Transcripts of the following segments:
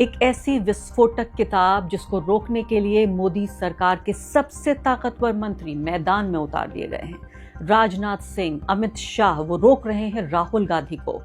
एक ऐसी विस्फोटक किताब जिसको रोकने के लिए मोदी सरकार के सबसे ताकतवर मंत्री मैदान में उतार दिए गए हैं। राजनाथ सिंह, अमित शाह वो रोक रहे हैं राहुल गांधी को।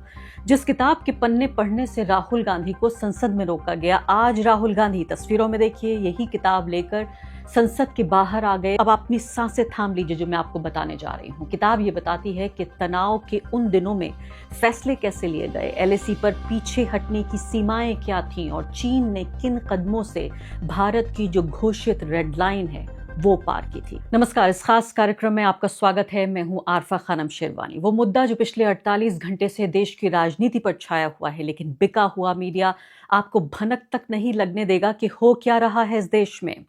जिस किताब के पन्ने पढ़ने से राहुल गांधी को संसद में रोका गया, आज राहुल गांधी तस्वीरों में देखिए यही किताब लेकर संसद के बाहर आ गए। अब अपनी सांसें थाम लीजिए जो मैं आपको बताने जा रही हूँ। किताब ये बताती है कि तनाव के उन दिनों में फैसले कैसे लिए गए, एलएसी पर पीछे हटने की सीमाएं क्या थीं और चीन ने किन कदमों से भारत की जो घोषित रेड लाइन है वो पार की थी। नमस्कार, इस खास कार्यक्रम में आपका स्वागत है। मैं हूं आरफा खानम शेरवानी। वो मुद्दा जो पिछले 48 घंटे से देश की राजनीति पर छाया हुआ है, लेकिन बिका हुआ मीडिया आपको भनक तक नहीं लगने देगा कि हो क्या रहा है इस देश में।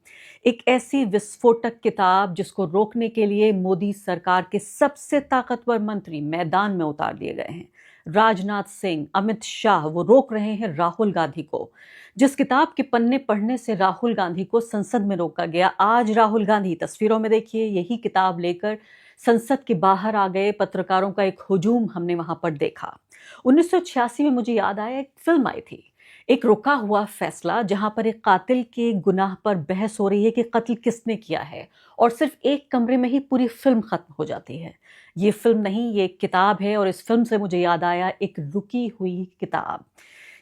एक ऐसी विस्फोटक किताब जिसको रोकने के लिए मोदी सरकार के सबसे ताकतवर मंत्री मैदान में उतार दिए गए हैं। राजनाथ सिंह, अमित शाह वो रोक रहे हैं राहुल गांधी को। जिस किताब के पन्ने पढ़ने से राहुल गांधी को संसद में रोका गया, आज राहुल गांधी तस्वीरों में देखिए यही किताब लेकर संसद के बाहर आ गए। पत्रकारों का एक हुजूम हमने वहां पर देखा। 1986 में मुझे याद आया, एक फिल्म आई थी, एक रुका हुआ फैसला, जहां पर एक कातिल के गुनाह पर बहस हो रही है कि कत्ल किसने किया है, और सिर्फ एक कमरे में ही पूरी फिल्म खत्म हो जाती है। ये फिल्म नहीं, ये एक किताब है। और इस फिल्म से मुझे याद आया एक रुकी हुई किताब,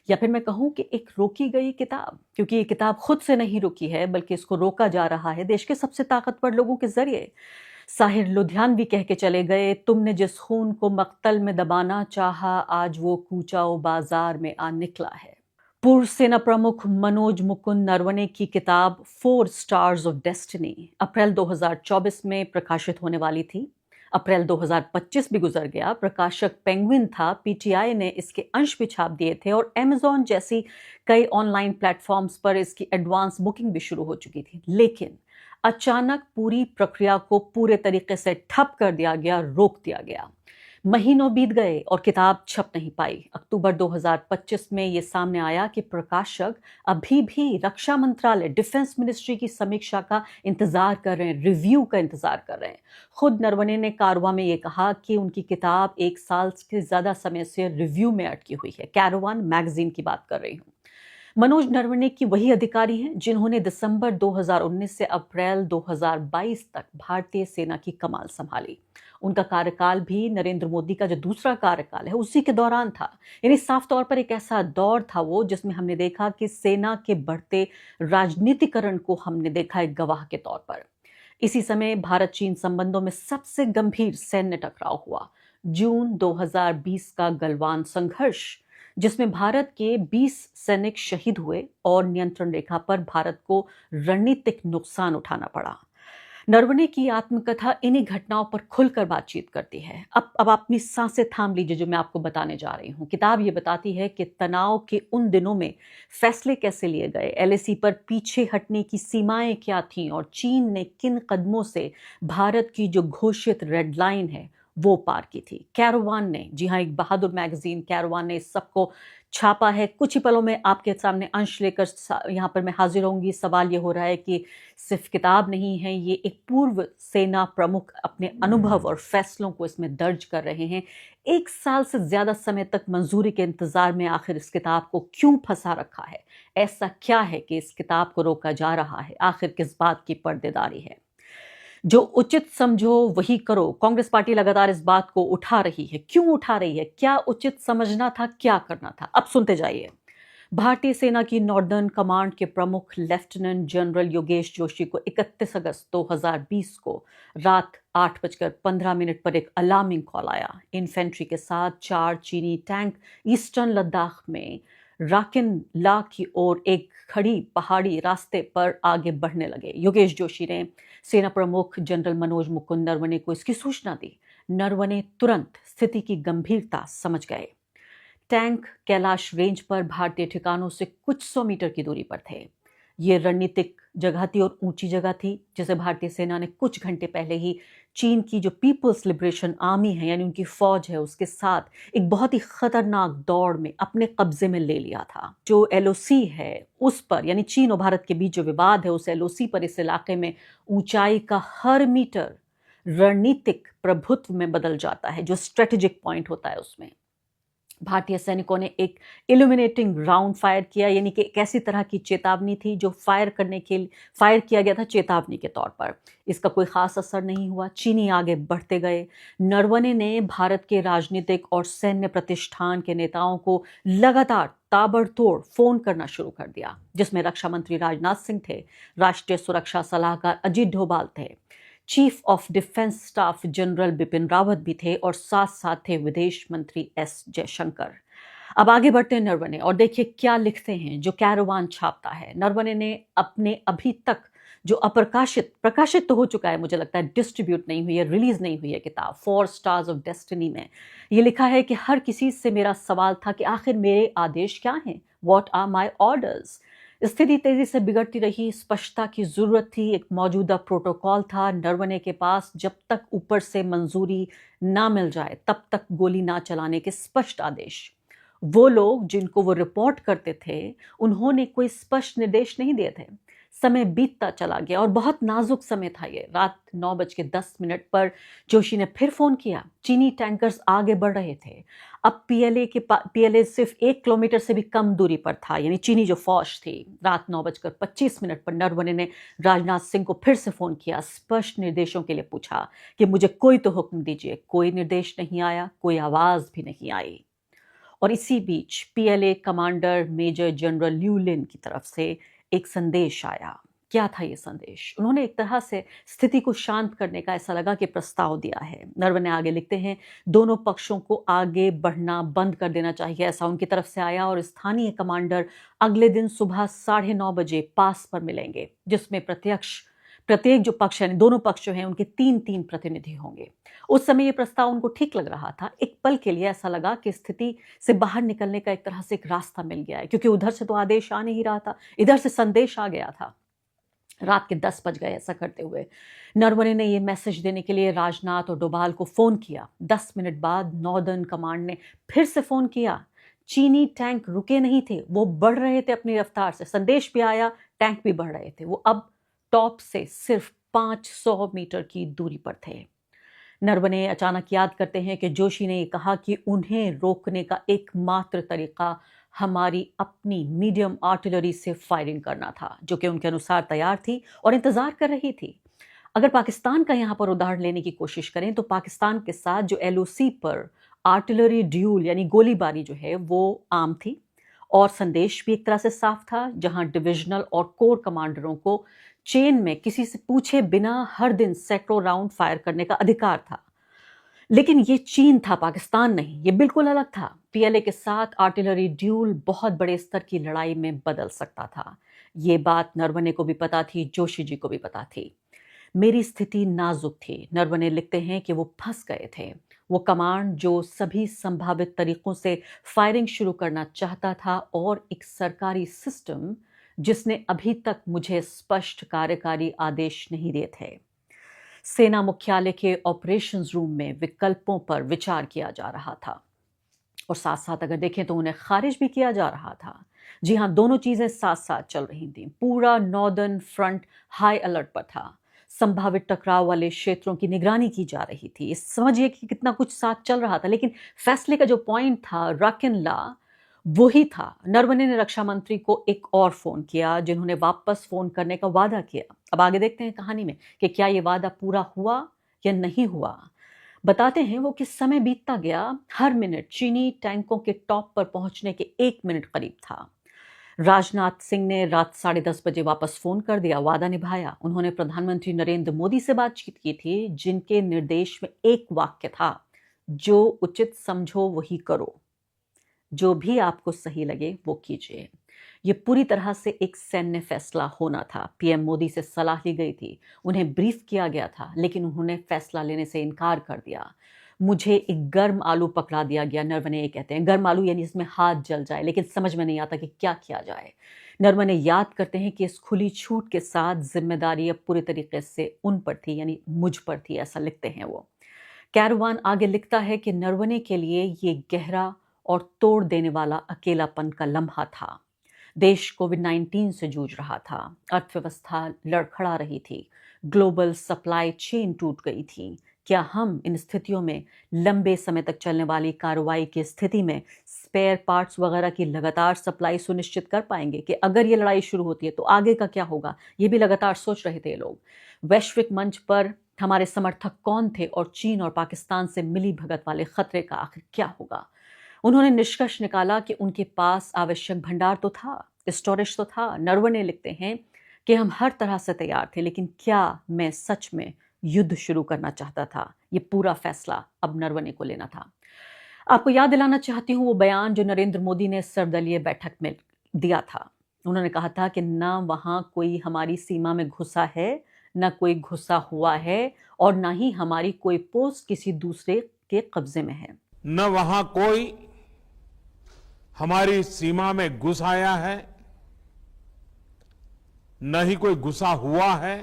या फिर मैं कहूं कि एक रोकी गई किताब, क्योंकि ये किताब खुद से नहीं रुकी है बल्कि इसको रोका जा रहा है देश के सबसे ताकतवर लोगों के जरिए। साहिर लुधियानवी कह के चले गए, तुमने जिस खून को मक्तल में दबाना चाहा, आज वो कूचाओ बाजार में आ निकला है। पूर्व सेना प्रमुख मनोज मुकुंद नरवणे की किताब 4 स्टार्स ऑफ डेस्टिनी अप्रैल 2024 में प्रकाशित होने वाली थी। अप्रैल 2025 भी गुजर गया। प्रकाशक पेंगुइन था। पीटीआई ने इसके अंश भी छाप दिए थे और अमेज़न जैसी कई ऑनलाइन प्लेटफॉर्म्स पर इसकी एडवांस बुकिंग भी शुरू हो चुकी थी। लेकिन अचानक पूरी प्रक्रिया को पूरे तरीके से ठप कर दिया गया, रोक दिया गया। महीनों बीत गए और किताब छप नहीं पाई। अक्टूबर 2025 में ये सामने आया कि प्रकाशक अभी भी रक्षा मंत्रालय, डिफेंस मिनिस्ट्री की समीक्षा का इंतजार कर रहे हैं, रिव्यू का इंतजार कर रहे हैं। खुद नरवणे ने कारवां में ये कहा कि उनकी किताब 1 साल से ज्यादा समय से रिव्यू में अटकी हुई है। कारवां मैगजीन की बात कर रही हूँ। मनोज नरवणे की वही अधिकारी हैं जिन्होंने दिसंबर 2019 से अप्रैल 2022 तक भारतीय सेना की कमान संभाली। उनका कार्यकाल भी नरेंद्र मोदी का जो दूसरा कार्यकाल है उसी के दौरान था। यानी साफ तौर पर एक ऐसा दौर था वो जिसमें हमने देखा कि सेना के बढ़ते राजनीतिकरण को हमने देखा एक गवाह के तौर पर। इसी समय भारत चीन संबंधों में सबसे गंभीर सैन्य टकराव हुआ। जून 2020 का गलवान संघर्ष, जिसमें भारत के 20 सैनिक शहीद हुए और नियंत्रण रेखा पर भारत को रणनीतिक नुकसान उठाना पड़ा। नरवणे की आत्मकथा इन्हीं घटनाओं पर खुलकर बातचीत करती है। अब अपनी सांसें थाम लीजिए जो मैं आपको बताने जा रही हूँ। किताब ये बताती है कि तनाव के उन दिनों में फैसले कैसे लिए गए, एलएसी पर पीछे हटने की सीमाएं क्या थीं और चीन ने किन कदमों से भारत की जो घोषित रेड लाइन है वो पार की थी। कैरवान ने, जी हाँ, एक बहादुर मैगजीन कैरवान ने इस सबको छापा है। कुछ ही पलों में आपके सामने अंश लेकर यहाँ पर मैं हाजिर होंगी। सवाल ये हो रहा है कि सिर्फ किताब नहीं है, ये एक पूर्व सेना प्रमुख अपने अनुभव और फैसलों को इसमें दर्ज कर रहे हैं। 1 साल से ज्यादा समय तक मंजूरी के इंतजार में आखिर इस किताब को क्यों फंसा रखा है? ऐसा क्या है कि इस किताब को रोका जा रहा है? आखिर किस बात की पर्देदारी है? जो उचित समझो वही करो, कांग्रेस पार्टी लगातार इस बात को उठा रही है। क्यों उठा रही है? क्या उचित समझना था, क्या करना था? अब सुनते जाइए। भारतीय सेना की नॉर्दर्न कमांड के प्रमुख लेफ्टिनेंट जनरल योगेश जोशी को 31 अगस्त 2020 को रात 8:15 पर एक अलार्मिंग कॉल आया। इन्फेंट्री के साथ 4 चीनी टैंक ईस्टर्न लद्दाख में राकिन ला की ओर एक खड़ी पहाड़ी रास्ते पर आगे बढ़ने लगे। योगेश जोशी ने सेना प्रमुख जनरल मनोज मुकुंद नरवणे को इसकी सूचना दी। नरवणे तुरंत स्थिति की गंभीरता समझ गए। टैंक कैलाश रेंज पर भारतीय ठिकानों से कुछ 100 मीटर की दूरी पर थे। ये रणनीतिक जगह थी और ऊंची जगह थी, जिसे भारतीय सेना ने कुछ घंटे पहले ही चीन की जो पीपल्स लिबरेशन आर्मी है, यानी उनकी फौज है, उसके साथ एक बहुत ही खतरनाक दौड़ में अपने कब्जे में ले लिया था। जो एलओसी है उस पर, यानी चीन और भारत के बीच जो विवाद है उस एलओसी पर, इस इलाके में ऊंचाई का हर मीटर रणनीतिक प्रभुत्व में बदल जाता है, जो स्ट्रेटेजिक पॉइंट होता है उसमें। भारतीय सैनिकों ने एक इल्यूमिनेटिंग राउंड फायर किया, यानी कि एक ऐसी तरह की चेतावनी थी जो फायर किया गया था चेतावनी के तौर पर। इसका कोई खास असर नहीं हुआ। चीनी आगे बढ़ते गए। नरवणे ने भारत के राजनीतिक और सैन्य प्रतिष्ठान के नेताओं को लगातार ताबड़तोड़ फोन करना शुरू कर दिया, जिसमें रक्षा मंत्री राजनाथ सिंह थे, राष्ट्रीय सुरक्षा सलाहकार अजीत डोभाल थे, chief of defence staff general Bipin Rawat भी थे और साथ साथ थे विदेश मंत्री एस जयशंकर। अब आगे बढ़ते हैं नरवणे और देखिए क्या लिखते हैं जो कैरवान छापता है। नरवणे ने अपने अभी तक जो प्रकाशित तो हो चुका है, मुझे लगता है डिस्ट्रीब्यूट नहीं हुई है, रिलीज नहीं हुई है किताब, 4 स्टार्स ऑफ डेस्टिनी में ये लिखा है कि हर किसी से मेरा सवाल था कि आखिर मेरे आदेश क्या हैं, व्हाट आर माई ऑर्डर्स। स्थिति तेजी से बिगड़ती रही, स्पष्टता की जरूरत थी, एक मौजूदा प्रोटोकॉल था नरवणे के पास, जब तक ऊपर से मंजूरी ना मिल जाए तब तक गोली ना चलाने के स्पष्ट आदेश। वो लोग जिनको वो रिपोर्ट करते थे उन्होंने कोई स्पष्ट निर्देश नहीं दिए थे। समय बीतता चला गया और बहुत नाजुक समय था ये। रात 9:10 पर जोशी ने फिर फोन किया। चीनी टैंकर्स आगे बढ़ रहे थे। अब पीएलए सिर्फ 1 किलोमीटर से भी कम दूरी पर था, यानी चीनी जो फौज थी। रात 9:25 पर नरवणे ने राजनाथ सिंह को फिर से फोन किया, स्पष्ट निर्देशों के लिए पूछा कि मुझे कोई तो हुक्म दीजिए। कोई निर्देश नहीं आया, कोई आवाज भी नहीं आई। और इसी बीच पीएलए कमांडर मेजर जनरल ल्यू लिन की तरफ से एक संदेश आया। क्या था ये संदेश? उन्होंने एक तरह से स्थिति को शांत करने का, ऐसा लगा कि प्रस्ताव दिया है। नरवणे आगे लिखते हैं, दोनों पक्षों को आगे बढ़ना बंद कर देना चाहिए, ऐसा उनकी तरफ से आया। और स्थानीय कमांडर अगले दिन सुबह 9:30 पास पर मिलेंगे, जिसमें प्रत्येक जो पक्ष है, दोनों पक्ष जो हैं उनके 3-3 प्रतिनिधि होंगे। उस समय ये प्रस्ताव उनको ठीक लग रहा था। एक पल के लिए ऐसा लगा कि स्थिति से बाहर निकलने का एक तरह से एक रास्ता मिल गया है, क्योंकि उधर से तो आदेश आ नहीं रहा था, इधर से संदेश आ गया था। रात के 10 बज गए ऐसा करते हुए। नरवणे ने यह मैसेज देने के लिए राजनाथ और डोभाल को फोन किया। 10 मिनट बाद नॉर्दर्न कमांड ने फिर से फोन किया। चीनी टैंक रुके नहीं थे, वो बढ़ रहे थे अपनी रफ्तार से। संदेश भी आया, टैंक भी बढ़ रहे थे। वो अब टॉप से सिर्फ 500 मीटर की दूरी पर थे। नरवणे अचानक याद करते हैं कि जोशी ने कहा कि उन्हें रोकने का एकमात्र तरीका हमारी अपनी मीडियम आर्टिलरी से फायरिंग करना था, जो कि उनके अनुसार तैयार थी और इंतजार कर रही थी। अगर पाकिस्तान का यहां पर उदाहरण लेने की कोशिश करें तो पाकिस्तान के साथ जो एलओसी पर आर्टिलरी ड्यूल यानी गोलीबारी जो है वो आम थी, और संदेश भी एक तरह से साफ था, जहां डिविजनल और कोर कमांडरों को चेन में किसी से पूछे बिना हर दिन सैकड़ों राउंड फायर करने का अधिकार था। लेकिन ये चीन था, पाकिस्तान नहीं। ये बिल्कुल अलग था। पीएलए के साथ आर्टिलरी ड्यूल बहुत बड़े स्तर की लड़ाई में बदल सकता था। ये बात नरवणे को भी पता थी, जोशी जी को भी पता थी। मेरी स्थिति नाजुक थी। नरवणे लिखते हैं कि वो फंस गए थे। वो कमांड जो सभी संभावित तरीकों से फायरिंग शुरू करना चाहता था, और एक सरकारी सिस्टम जिसने अभी तक मुझे स्पष्ट कार्यकारी आदेश नहीं दिए थे। सेना मुख्यालय के ऑपरेशंस रूम में विकल्पों पर विचार किया जा रहा था, और साथ साथ अगर देखें तो उन्हें खारिज भी किया जा रहा था। जी हाँ, दोनों चीजें साथ साथ चल रही थी। पूरा नॉर्दर्न फ्रंट हाई अलर्ट पर था। संभावित टकराव वाले क्षेत्रों की निगरानी की जा रही थी। समझिए कि कितना कुछ साथ चल रहा था, लेकिन फैसले का जो पॉइंट था, रक इन ला, वही था। नरवणे ने रक्षा मंत्री को एक और फोन किया, जिन्होंने वापस फोन करने का वादा किया। अब आगे देखते हैं कहानी में कि क्या ये वादा पूरा हुआ या नहीं हुआ। बताते हैं वो कि समय बीतता गया। हर मिनट चीनी टैंकों के टॉप पर पहुंचने के 1 मिनट करीब था। राजनाथ सिंह ने रात 10:30 वापस फोन कर दिया, वादा निभाया। उन्होंने प्रधानमंत्री नरेंद्र मोदी से बातचीत की थी, जिनके निर्देश में एक वाक्य था, जो उचित समझो वही करो, जो भी आपको सही लगे वो कीजिए। ये पूरी तरह से एक सैन्य फैसला होना था। पीएम मोदी से सलाह ली गई थी, उन्हें ब्रीफ किया गया था, लेकिन उन्होंने फैसला लेने से इनकार कर दिया। मुझे एक गर्म आलू पकड़ा दिया गया, नरवणे ये कहते हैं। गर्म आलू यानी इसमें हाथ जल जाए, लेकिन समझ में नहीं आता कि क्या किया जाए। नरवणे याद करते हैं कि इस खुली छूट के साथ जिम्मेदारी अब पूरी तरीके से उन पर थी, यानी मुझ पर थी, ऐसा लिखते हैं वो। कैरवान आगे लिखता है कि नरवणे के लिए ये गहरा और तोड़ देने वाला अकेलापन का लम्हा था। देश कोविड-19 से जूझ रहा था, अर्थव्यवस्था लड़खड़ा रही थी, ग्लोबल सप्लाई चेन टूट गई थी, क्या हम इन स्थितियों में लंबे समय तक चलने वाली कार्रवाई की स्थिति में स्पेयर पार्ट्स वगैरह की लगातार सप्लाई सुनिश्चित कर पाएंगे कि अगर ये लड़ाई शुरू होती है तो आगे का क्या होगा? ये भी लगातार सोच रहे थे ये लोग। वैश्विक मंच पर हमारे समर्थक कौन थे और चीन और पाकिस्तान से मिली भगत वाले खतरे का आखिर क्या होगा? उन्होंने निष्कर्ष निकाला कि उनके पास आवश्यक भंडार तो था, स्टोरेज तो था। नरवणे लिखते हैं कि हम हर तरह से तैयार थे, लेकिन क्या मैं सच में युद्ध शुरू करना चाहता था? ये पूरा फैसला अब नरवणे को लेना था। आपको याद दिलाना चाहती हूँ वो बयान जो नरेंद्र मोदी ने सर्वदलीय बैठक में दिया था। उन्होंने कहा था कि ना वहां कोई हमारी सीमा में घुसा है, ना कोई घुसा हुआ है, और ना ही हमारी कोई पोस्ट किसी दूसरे के कब्जे में है। न वहां कोई हमारी सीमा में घुस आया है, न ही कोई घुसा हुआ है।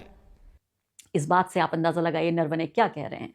इस बात से आप अंदाजा लगाइए नरवणे क्या कह रहे हैं।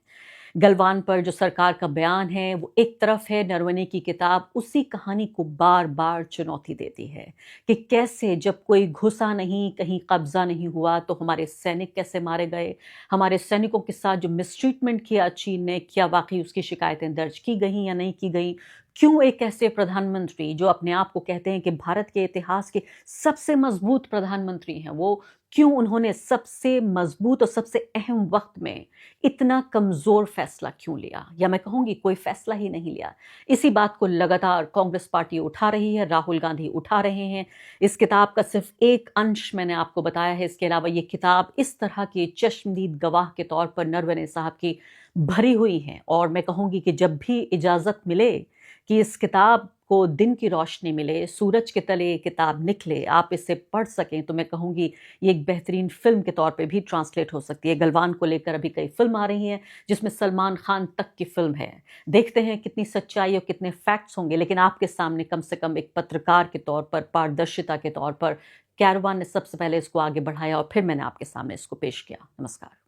गलवान पर जो सरकार का बयान है वो एक तरफ है, नरवणे की किताब उसी कहानी को बार बार चुनौती देती है कि कैसे जब कोई घुसा नहीं, कहीं कब्जा नहीं हुआ, तो हमारे सैनिक कैसे मारे गए, हमारे सैनिकों के साथ जो मिसट्रीटमेंट किया चीन ने, क्या वाकई उसकी शिकायतें दर्ज की गई या नहीं की गई। क्यों एक ऐसे प्रधानमंत्री जो अपने आप को कहते हैं कि भारत के इतिहास के सबसे मजबूत प्रधानमंत्री हैं, वो क्यों उन्होंने सबसे मजबूत और सबसे अहम वक्त में इतना कमजोर फैसला क्यों लिया, या मैं कहूंगी कोई फैसला ही नहीं लिया। इसी बात को लगातार कांग्रेस पार्टी उठा रही है, राहुल गांधी उठा रहे हैं। इस किताब का सिर्फ एक अंश मैंने आपको बताया है। इसके अलावा ये किताब इस तरह के चश्मदीद गवाह के तौर पर नरवणे साहब की भरी हुई है, और मैं कहूंगी कि जब भी इजाजत मिले कि इस किताब को दिन की रोशनी मिले, सूरज के तले ये किताब निकले, आप इसे पढ़ सकें, तो मैं कहूंगी ये एक बेहतरीन फिल्म के तौर पे भी ट्रांसलेट हो सकती है। गलवान को लेकर अभी कई फिल्म आ रही हैं, जिसमें सलमान खान तक की फिल्म है। देखते हैं कितनी सच्चाई और कितने फैक्ट्स होंगे, लेकिन आपके सामने कम से कम एक पत्रकार के तौर पर, पारदर्शिता के तौर पर कैरवान ने सबसे पहले इसको आगे बढ़ाया और फिर मैंने आपके सामने इसको पेश किया। नमस्कार।